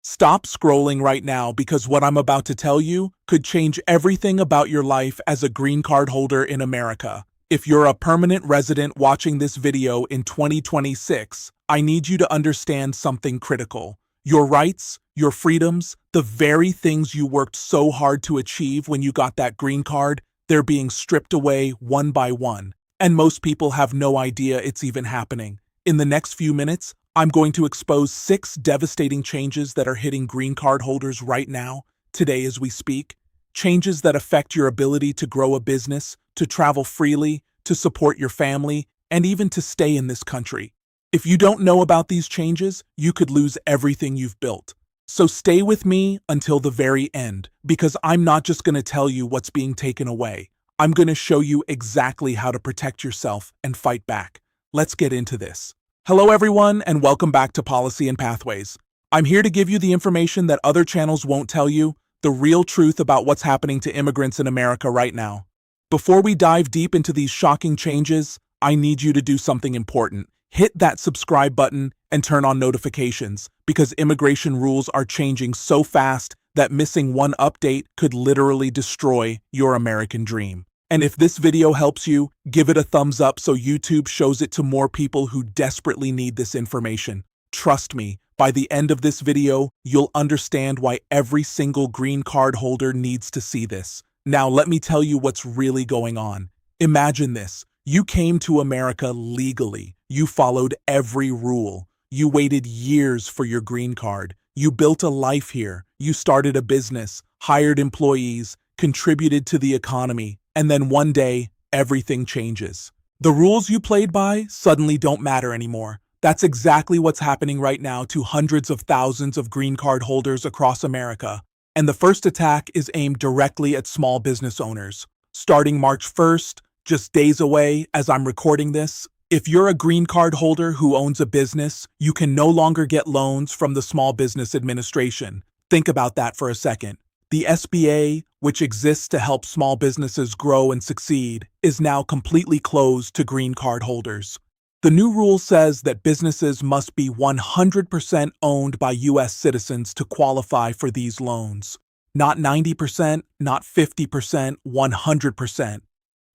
Stop scrolling right now because what I'm about to tell you could change everything about your life as a green card holder in America. If you're a permanent resident watching this video in 2026, I need you to understand something critical. Your rights, your freedoms, the very things you worked so hard to achieve when you got that green card, they're being stripped away one by one. And most people have no idea it's even happening. In the next few minutes, I'm going to expose 6 devastating changes that are hitting green card holders right now, today as we speak. Changes that affect your ability to grow a business, to travel freely, to support your family, and even to stay in this country. If you don't know about these changes, you could lose everything you've built. So stay with me until the very end, because I'm not just going to tell you what's being taken away. I'm going to show you exactly how to protect yourself and fight back. Let's get into this. Hello everyone, and welcome back to Policy and Pathways. I'm here to give you the information that other channels won't tell you, the real truth about what's happening to immigrants in America right now. Before we dive deep into these shocking changes, I need you to do something important. Hit that subscribe button and turn on notifications, because immigration rules are changing so fast that missing one update could literally destroy your American dream. And if this video helps you, give it a thumbs up so YouTube shows it to more people who desperately need this information. Trust me, by the end of this video, you'll understand why every single green card holder needs to see this. Now let me tell you what's really going on. Imagine this. You came to America legally. You followed every rule. You waited years for your green card. You built a life here. You started a business, hired employees, contributed to the economy. And then one day, everything changes. The rules you played by suddenly don't matter anymore. That's exactly what's happening right now to hundreds of thousands of green card holders across America. And the first attack is aimed directly at small business owners. Starting March 1st, just days away as I'm recording this, if you're a green card holder who owns a business, you can no longer get loans from the Small Business Administration. Think about that for a second. The SBA, which exists to help small businesses grow and succeed, is now completely closed to green card holders. The new rule says that businesses must be 100% owned by U.S. citizens to qualify for these loans. Not 90%, not 50%, 100%.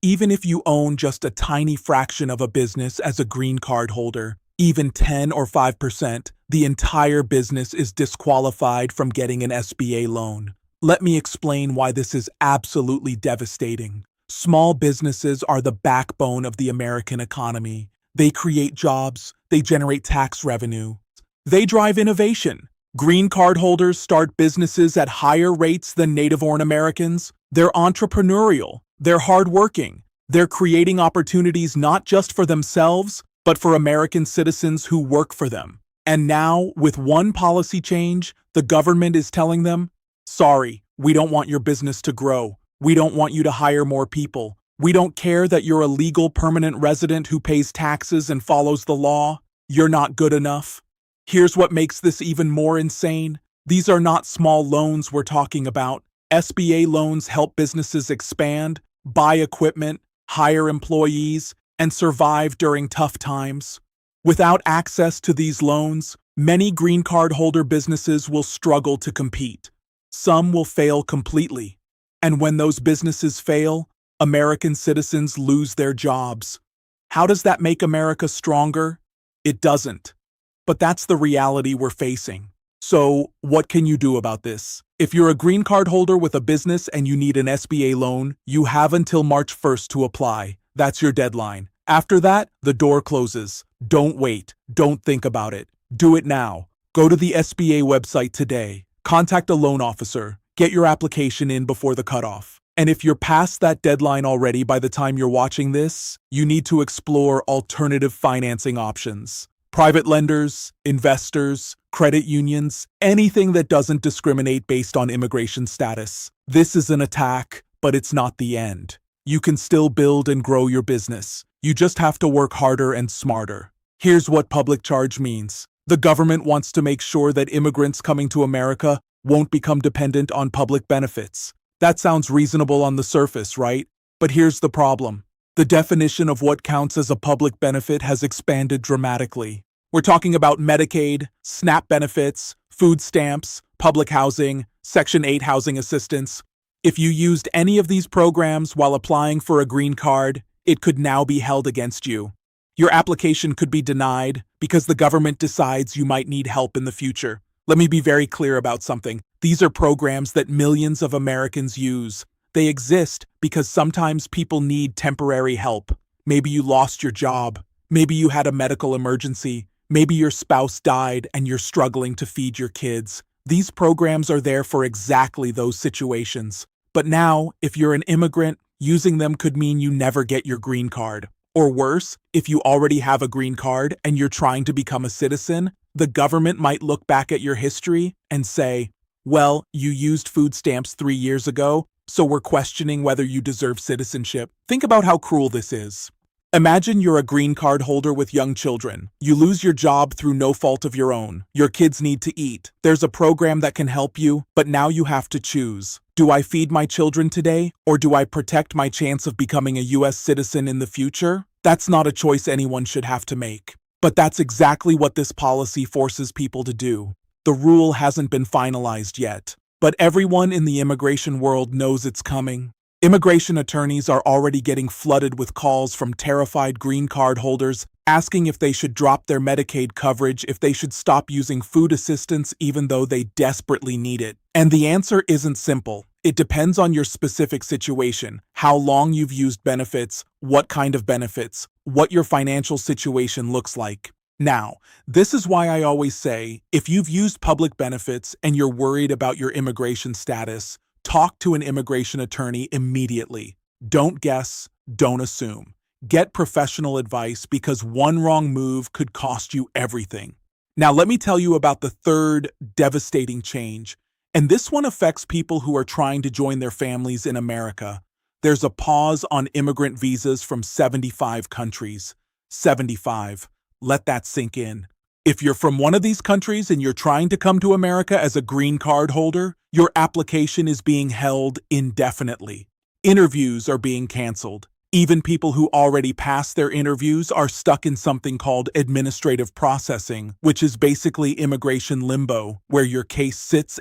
Even if you own just a tiny fraction of a business as a green card holder, even 10 or 5%, the entire business is disqualified from getting an SBA loan. Let me explain why this is absolutely devastating. Small businesses are the backbone of the American economy. They create jobs, they generate tax revenue, they drive innovation. Green card holders start businesses at higher rates than native-born Americans. They're entrepreneurial, they're hardworking, they're creating opportunities not just for themselves, but for American citizens who work for them. And now, with one policy change, the government is telling them, sorry, we don't want your business to grow. We don't want you to hire more people. We don't care that you're a legal permanent resident who pays taxes and follows the law. You're not good enough. Here's what makes this even more insane. These are not small loans we're talking about. SBA loans help businesses expand, buy equipment, hire employees, and survive during tough times. Without access to these loans, many green card holder businesses will struggle to compete. Some will fail completely. And when those businesses fail, American citizens lose their jobs. How does that make America stronger? It doesn't. But that's the reality we're facing. So, what can you do about this? If you're a green card holder with a business and you need an SBA loan, you have until March 1st to apply. That's your deadline. After that, the door closes. Don't wait. Don't think about it. Do it now. Go to the SBA website today. Contact a loan officer. Get your application in before the cutoff. And if you're past that deadline already by the time you're watching this, you need to explore alternative financing options. Private lenders, investors, credit unions, anything that doesn't discriminate based on immigration status. This is an attack, but it's not the end. You can still build and grow your business. You just have to work harder and smarter. Here's what public charge means. The government wants to make sure that immigrants coming to America won't become dependent on public benefits. That sounds reasonable on the surface, right? But here's the problem. The definition of what counts as a public benefit has expanded dramatically. We're talking about Medicaid, SNAP benefits, food stamps, public housing, Section 8 housing assistance. If you used any of these programs while applying for a green card, it could now be held against you. Your application could be denied because the government decides you might need help in the future. Let me be very clear about something. These are programs that millions of Americans use. They exist because sometimes people need temporary help. Maybe you lost your job. Maybe you had a medical emergency. Maybe your spouse died and you're struggling to feed your kids. These programs are there for exactly those situations. But now, if you're an immigrant, using them could mean you never get your green card. Or worse, if you already have a green card and you're trying to become a citizen, the government might look back at your history and say, well, you used food stamps 3 years ago, so we're questioning whether you deserve citizenship. Think about how cruel this is. Imagine you're a green card holder with young children. You lose your job through no fault of your own. Your kids need to eat. There's a program that can help you, but now you have to choose. Do I feed my children today, or do I protect my chance of becoming a U.S. citizen in the future? That's not a choice anyone should have to make. But that's exactly what this policy forces people to do. The rule hasn't been finalized yet, but everyone in the immigration world knows it's coming. Immigration attorneys are already getting flooded with calls from terrified green card holders asking if they should drop their Medicaid coverage, if they should stop using food assistance even though they desperately need it. And the answer isn't simple. It depends on your specific situation, how long you've used benefits, what kind of benefits, what your financial situation looks like. Now, this is why I always say, if you've used public benefits and you're worried about your immigration status, talk to an immigration attorney immediately. Don't guess, don't assume. Get professional advice because one wrong move could cost you everything. Now, let me tell you about the third devastating change, and this one affects people who are trying to join their families in America. There's a pause on immigrant visas from 75 countries. 75. Let that sink in. If you're from one of these countries and you're trying to come to America as a green card holder, your application is being held indefinitely. Interviews are being canceled. Even people who already passed their interviews are stuck in something called administrative processing, which is basically immigration limbo, where your case sits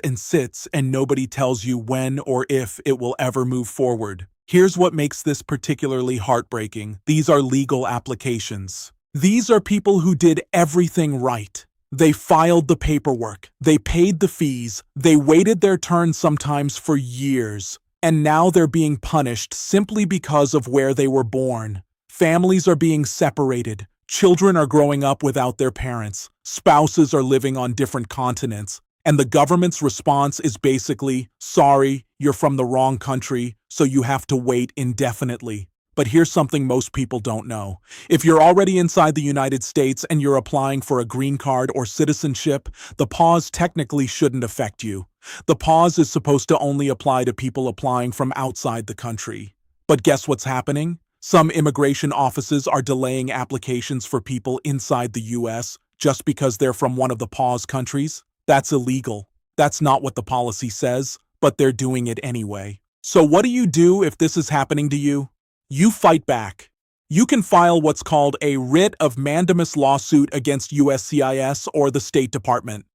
and nobody tells you when or if it will ever move forward. Here's what makes this particularly heartbreaking. These are legal applications. These are people who did everything right. They filed the paperwork, they paid the fees, they waited their turn sometimes for years, and now they're being punished simply because of where they were born. Families are being separated, children are growing up without their parents, spouses are living on different continents, and the government's response is basically, sorry, you're from the wrong country, so you have to wait indefinitely. But here's something most people don't know. If you're already inside the United States and you're applying for a green card or citizenship, the pause technically shouldn't affect you. The pause is supposed to only apply to people applying from outside the country. But guess what's happening? Some immigration offices are delaying applications for people inside the U.S. just because they're from one of the pause countries. That's illegal. That's not what the policy says, but they're doing it anyway. So what do you do if this is happening to you? You fight back. You can file what's called a writ of mandamus lawsuit against USCIS or the State Department.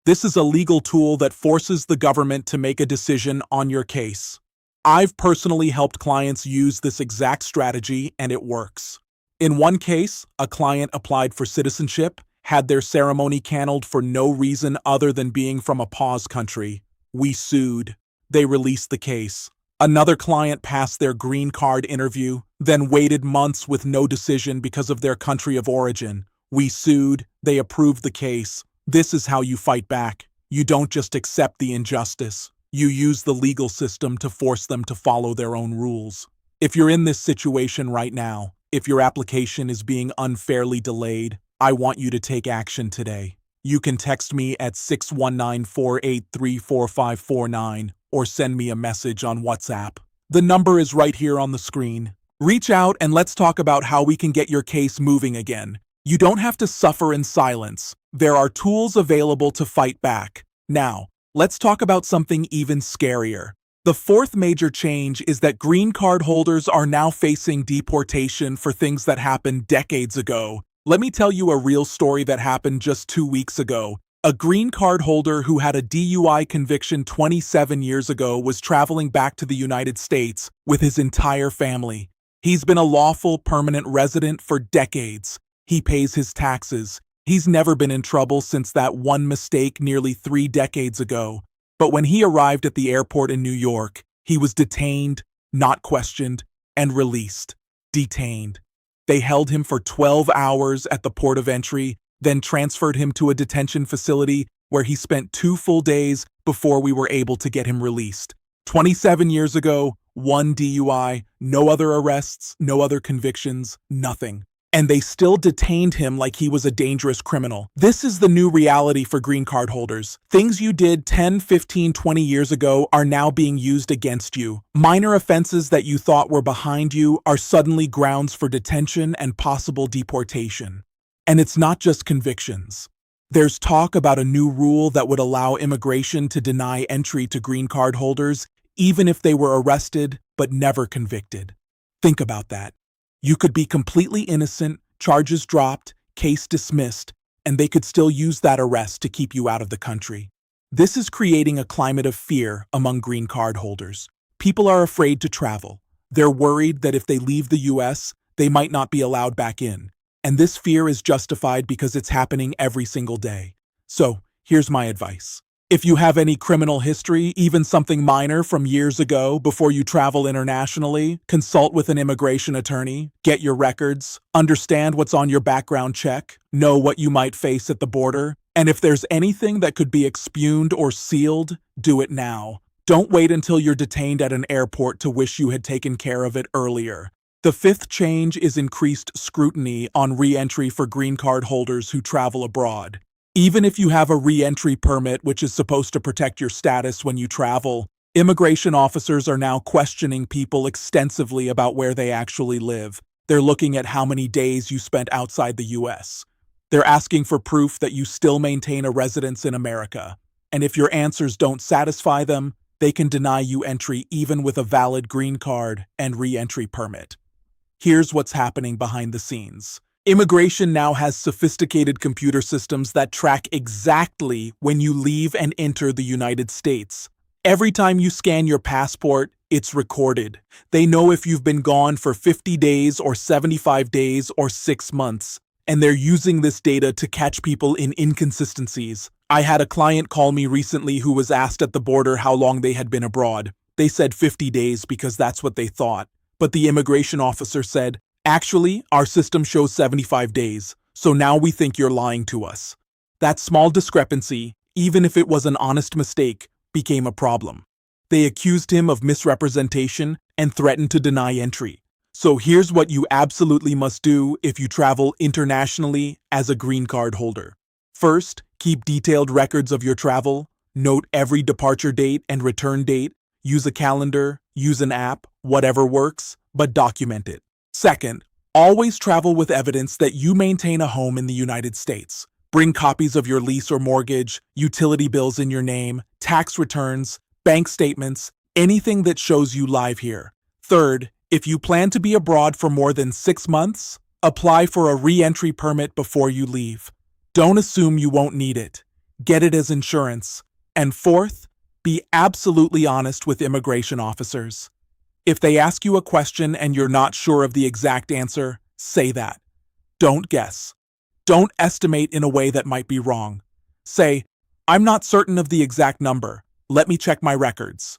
This is a legal tool that forces the government to make a decision on your case. I've personally helped clients use this exact strategy, and it works. In one case, a client applied for citizenship, had their ceremony canceled for no reason other than being from a pause country. We sued. They released the case. Another client passed their green card interview, then waited months with no decision because of their country of origin. We sued. They approved the case. This is how you fight back. You don't just accept the injustice. You use the legal system to force them to follow their own rules. If you're in this situation right now, if your application is being unfairly delayed, I want you to take action today. You can text me at 619-483-4549 or send me a message on WhatsApp. The number is right here on the screen. Reach out and let's talk about how we can get your case moving again. You don't have to suffer in silence. There are tools available to fight back. Now, let's talk about something even scarier. The fourth major change is that green card holders are now facing deportation for things that happened decades ago. Let me tell you a real story that happened just 2 weeks ago. A green card holder who had a DUI conviction 27 years ago was traveling back to the United States with his entire family. He's been a lawful permanent resident for decades. He pays his taxes. He's never been in trouble since that one mistake nearly 3 decades ago. But when he arrived at the airport in New York, he was detained, not questioned, and released. Detained. They held him for 12 hours at the port of entry, then transferred him to a detention facility where he spent 2 full days before we were able to get him released. 27 years ago, one DUI, no other arrests, no other convictions, nothing. And they still detained him like he was a dangerous criminal. This is the new reality for green card holders. Things you did 10, 15, 20 years ago are now being used against you. Minor offenses that you thought were behind you are suddenly grounds for detention and possible deportation. And it's not just convictions. There's talk about a new rule that would allow immigration to deny entry to green card holders even if they were arrested but never convicted. Think about that. You could be completely innocent, charges dropped, case dismissed, and they could still use that arrest to keep you out of the country. This is creating a climate of fear among green card holders. People are afraid to travel. They're worried that if they leave the US, they might not be allowed back in. And this fear is justified because it's happening every single day. So, here's my advice. If you have any criminal history, even something minor from years ago, before you travel internationally, consult with an immigration attorney, get your records, understand what's on your background check, know what you might face at the border, and if there's anything that could be expuned or sealed, do it now. Don't wait until you're detained at an airport to wish you had taken care of it earlier. The fifth change is increased scrutiny on re-entry for green card holders who travel abroad. Even if you have a re-entry permit, which is supposed to protect your status when you travel, immigration officers are now questioning people extensively about where they actually live. They're looking at how many days you spent outside the US. They're asking for proof that you still maintain a residence in America. And if your answers don't satisfy them, they can deny you entry even with a valid green card and re-entry permit. Here's what's happening behind the scenes. Immigration now has sophisticated computer systems that track exactly when you leave and enter the United States. Every time you scan your passport, it's recorded. They know if you've been gone for 50 days or 75 days or 6 months, and they're using this data to catch people in inconsistencies. I had a client call me recently who was asked at the border how long they had been abroad. They said 50 days because that's what they thought. But the immigration officer said, "Actually, our system shows 75 days, so now we think you're lying to us." That small discrepancy, even if it was an honest mistake, became a problem. They accused him of misrepresentation and threatened to deny entry. So here's what you absolutely must do if you travel internationally as a green card holder. First, keep detailed records of your travel. Note every departure date and return date. Use a calendar, use an app, whatever works, but document it. Second, always travel with evidence that you maintain a home in the United States. Bring copies of your lease or mortgage, utility bills in your name, tax returns, bank statements, anything that shows you live here. Third, if you plan to be abroad for more than 6 months, apply for a re-entry permit before you leave. Don't assume you won't need it. Get it as insurance. And fourth, be absolutely honest with immigration officers. If they ask you a question and you're not sure of the exact answer, say that. Don't guess. Don't estimate in a way that might be wrong. Say, "I'm not certain of the exact number. Let me check my records."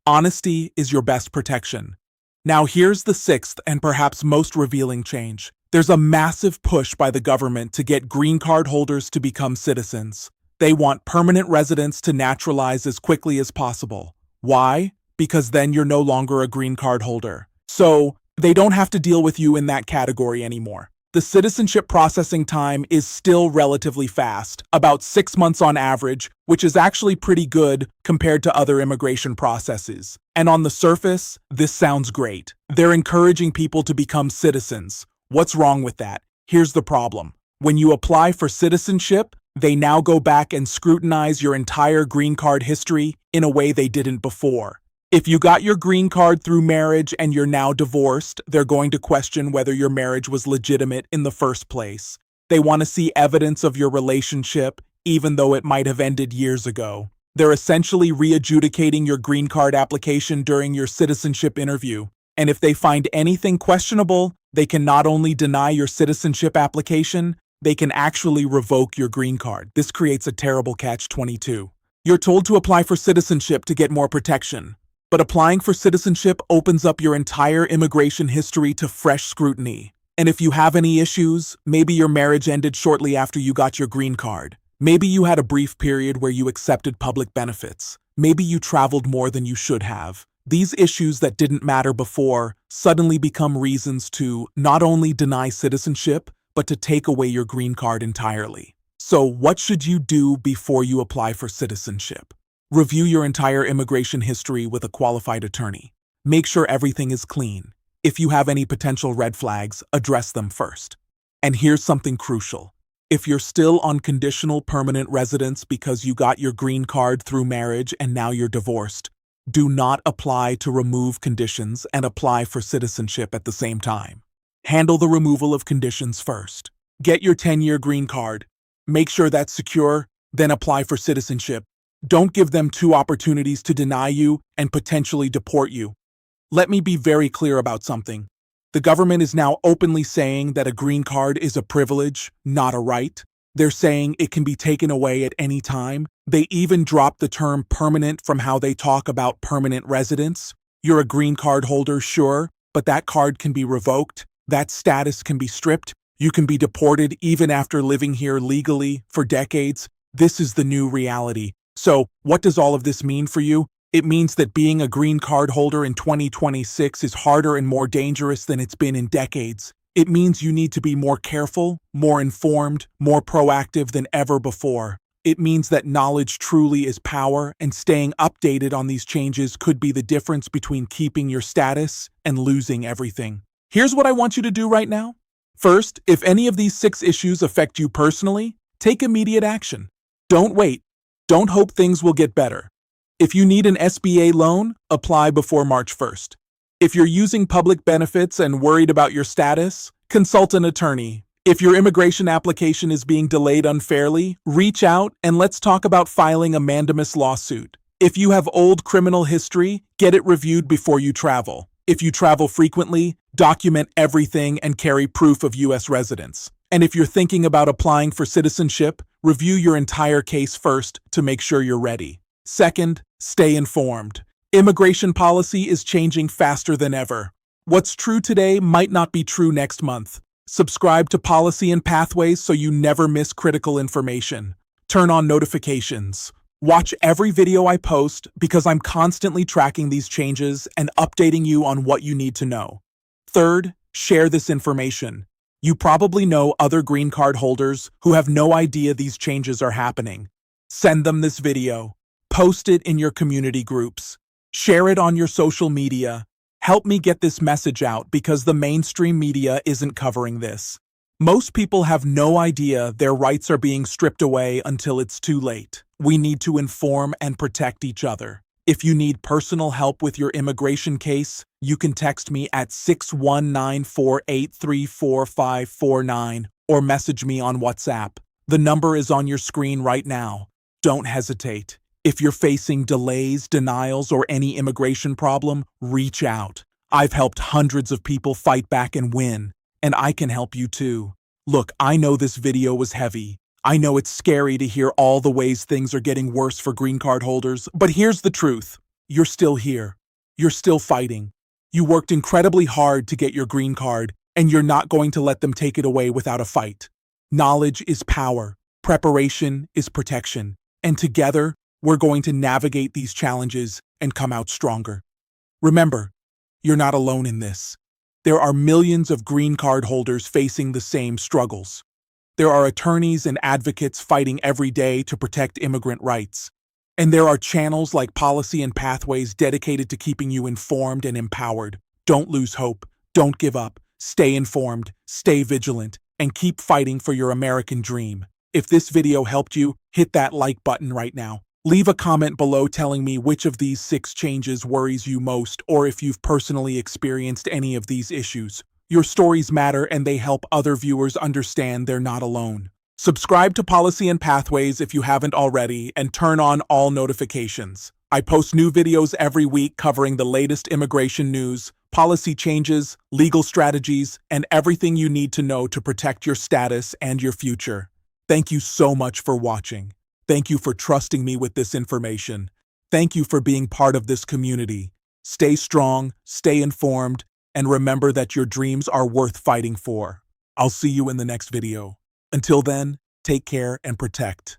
Honesty is your best protection. Now here's the sixth and perhaps most revealing change. There's a massive push by the government to get green card holders to become citizens. They want permanent residents to naturalize as quickly as possible. Why? Because then you're no longer a green card holder. So they don't have to deal with you in that category anymore. The citizenship processing time is still relatively fast, about 6 months on average, which is actually pretty good compared to other immigration processes. And on the surface, this sounds great. They're encouraging people to become citizens. What's wrong with that? Here's the problem. When you apply for citizenship, they now go back and scrutinize your entire green card history in a way they didn't before. If you got your green card through marriage and you're now divorced, they're going to question whether your marriage was legitimate in the first place. They want to see evidence of your relationship, even though it might have ended years ago. They're essentially re-adjudicating your green card application during your citizenship interview. And if they find anything questionable, they can not only deny your citizenship application, they can actually revoke your green card. This creates a terrible catch-22. You're told to apply for citizenship to get more protection, but applying for citizenship opens up your entire immigration history to fresh scrutiny. And if you have any issues, maybe your marriage ended shortly after you got your green card. Maybe you had a brief period where you accepted public benefits. Maybe you traveled more than you should have. These issues that didn't matter before suddenly become reasons to not only deny citizenship, but to take away your green card entirely. So what should you do before you apply for citizenship? Review your entire immigration history with a qualified attorney. Make sure everything is clean. If you have any potential red flags, address them first. And here's something crucial. If you're still on conditional permanent residence because you got your green card through marriage and now you're divorced, do not apply to remove conditions and apply for citizenship at the same time. Handle the removal of conditions first. Get your 10-year green card. Make sure that's secure, then apply for citizenship. Don't give them two opportunities to deny you and potentially deport you. Let me be very clear about something. The government is now openly saying that a green card is a privilege, not a right. They're saying it can be taken away at any time. They even dropped the term permanent from how they talk about permanent residence. You're a green card holder, sure, but that card can be revoked. That status can be stripped. You can be deported even after living here legally for decades. This is the new reality. So, what does all of this mean for you? It means that being a green card holder in 2026 is harder and more dangerous than it's been in decades. It means you need to be more careful, more informed, more proactive than ever before. It means that knowledge truly is power, and staying updated on these changes could be the difference between keeping your status and losing everything. Here's what I want you to do right now. First, if any of these 6 issues affect you personally, take immediate action. Don't wait. Don't hope things will get better. If you need an SBA loan, apply before March 1st. If you're using public benefits and worried about your status, consult an attorney. If your immigration application is being delayed unfairly, reach out and let's talk about filing a mandamus lawsuit. If you have old criminal history, get it reviewed before you travel. If you travel frequently, document everything and carry proof of U.S. residence. And if you're thinking about applying for citizenship, review your entire case first to make sure you're ready. Second, stay informed. Immigration policy is changing faster than ever. What's true today might not be true next month. Subscribe to Policy and Pathways so you never miss critical information. Turn on notifications. Watch every video I post because I'm constantly tracking these changes and updating you on what you need to know. Third, share this information. You probably know other green card holders who have no idea these changes are happening. Send them this video. Post it in your community groups. Share it on your social media. Help me get this message out because the mainstream media isn't covering this. Most people have no idea their rights are being stripped away until it's too late. We need to inform and protect each other. If you need personal help with your immigration case, you can text me at 619-483-4549 or message me on WhatsApp. The number is on your screen right now. Don't hesitate. If you're facing delays, denials, or any immigration problem, reach out. I've helped hundreds of people fight back and win, and I can help you too. Look, I know this video was heavy. I know it's scary to hear all the ways things are getting worse for green card holders, but here's the truth. You're still here. You're still fighting. You worked incredibly hard to get your green card, and you're not going to let them take it away without a fight. Knowledge is power. Preparation is protection. And together, we're going to navigate these challenges and come out stronger. Remember, you're not alone in this. There are millions of green card holders facing the same struggles. There are attorneys and advocates fighting every day to protect immigrant rights. And there are channels like Policy and Pathways dedicated to keeping you informed and empowered. Don't lose hope. Don't give up. Stay informed, stay vigilant, and keep fighting for your American dream. If this video helped you, hit that like button right now. Leave a comment below telling me which of these 6 changes worries you most or if you've personally experienced any of these issues. Your stories matter and they help other viewers understand they're not alone. Subscribe to Policy and Pathways if you haven't already and turn on all notifications. I post new videos every week covering the latest immigration news, policy changes, legal strategies, and everything you need to know to protect your status and your future. Thank you so much for watching. Thank you for trusting me with this information. Thank you for being part of this community. Stay strong, stay informed, and remember that your dreams are worth fighting for. I'll see you in the next video. Until then, take care and protect.